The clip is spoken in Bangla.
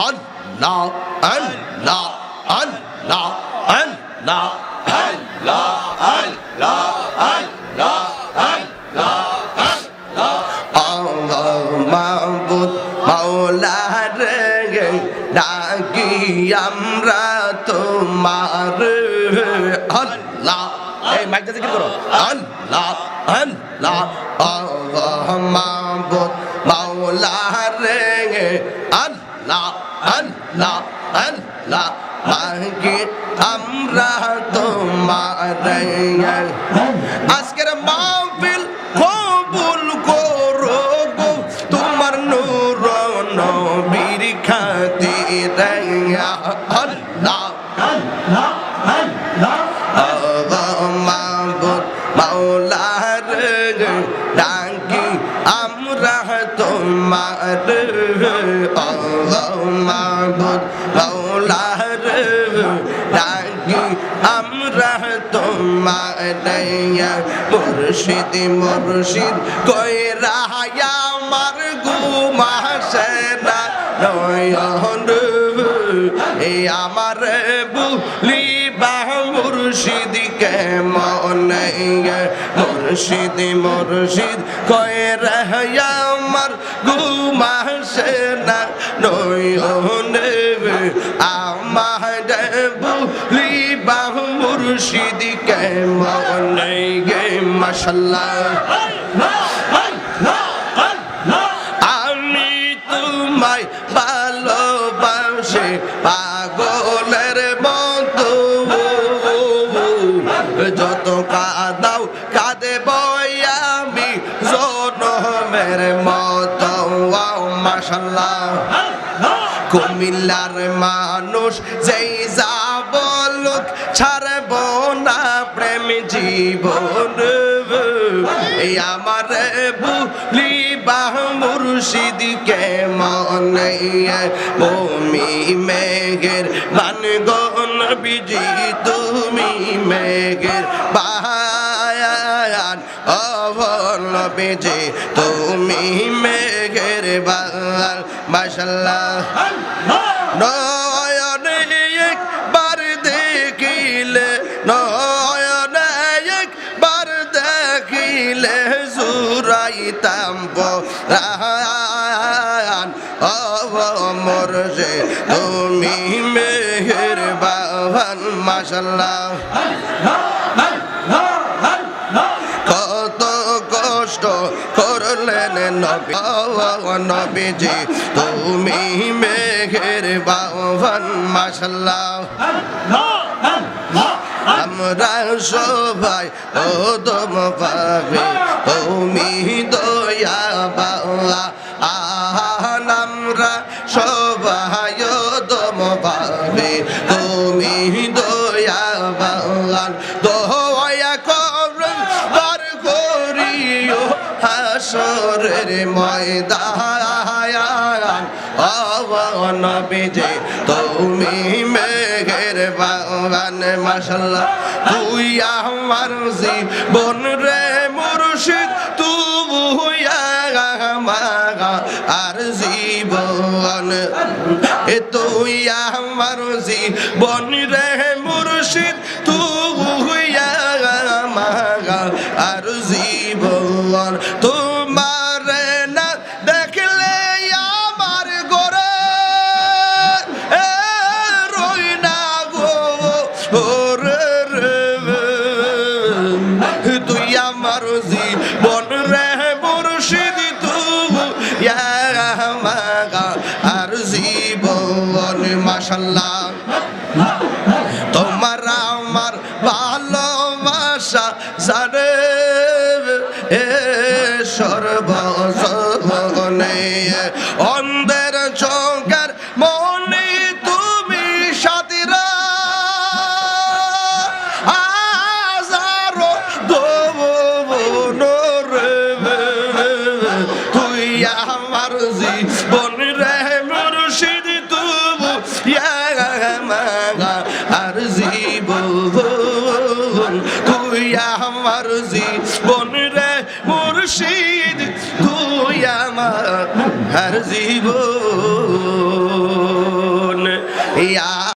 আল্লাহ আল্লাহ আল্লাহ আল্লাহ আল্লাহ আল্লাহ আল্লাহ আল্লাহ মাবুদ মাওলা রে ডাকি আমরা তোমার আল্লাহ এই মাইকটা জিকির করো আল্লাহ আল্লাহ আল্লাহ মাবুদ মাওলা রে আল্লাহ আল্লাহ আল্লাহ ডাকি আমরা তোমার আজকের মাহফিল কবুল করো গো তোমার নূর নবীর খাতিরে আল্লাহ আল্লাহ আল্লাহ মাবুদ মাওলা রে ডাকি আমরা তোমার আল্লাহ মাবুদ মাওলা রে ডাকি আমরা তোমার মুর্শিদ মুর্শিদ কইরা আমার ঘুমাসে না নয়ন এই আমার বুলিবা মুর্শিদ কেমন মুর্শিদ মুর্শিদ কইরা আমার ঘুমাসে না নয়ন আমার বুলিবা মুর্শিদ কেমন গে মাশাআল্লাহ আমি তোমায় ভালোবাসি পাগলের মতো যত কাঁদাও কাঁদেব আমি জনমের মতো মাশাআল্লাহ কুমিল্লার মানুষ যেই যা বলুক ছাড়ব না প্রেম জীবন এই আমার বুলিবা মুর্শিদ কেমন ভূমি মেঘের বানগন বিজি তুমি মেঘের বায়ান অবল বেজে তুমি মেঘের বাল মাশাআল্লাহ নয়নে একবার দেখিলে নয়নে একবার দেখিলে জুরাইতাম পরাণ অমর যে তুমি মেহেরবান মাশাআল্লাহ কত কষ্ট করলেন নবী নবীজি তুমি মেহেরবান মাশাআল্লাহ আমরা সবাই ওদম পাবে তুমি দয়া বাবা আমরা সবাই ওদম পাবে তুমি দয়া বাবা দয়া করুন বার করিও হাসরের ময়দান নবীজি তুমি মেহেরবান মাশাআল্লাহ তুই আমার জীবন রে মুর্শিদ তুই আমার আর জীবন তুই আমার জীবন রে মুর্শিদ তুই আমার আর জীবন তোমার না দেখলে আমার গোরে রই না গো তুই আমার জীবন রে মুর্শিদ তুই আমার আর জীবন মাশাআল্লাহ তোমার আমার ভালোবাসা জানে সর্বজনে অন্ধের চোখের মনে তুমি সাথীরা হাজারো তুই আমার জীবন রে মুর্শিদ তুই আর জীবন তুই আমার জীবন রে মুর্শিদ তুই আমার জীবন ইয়া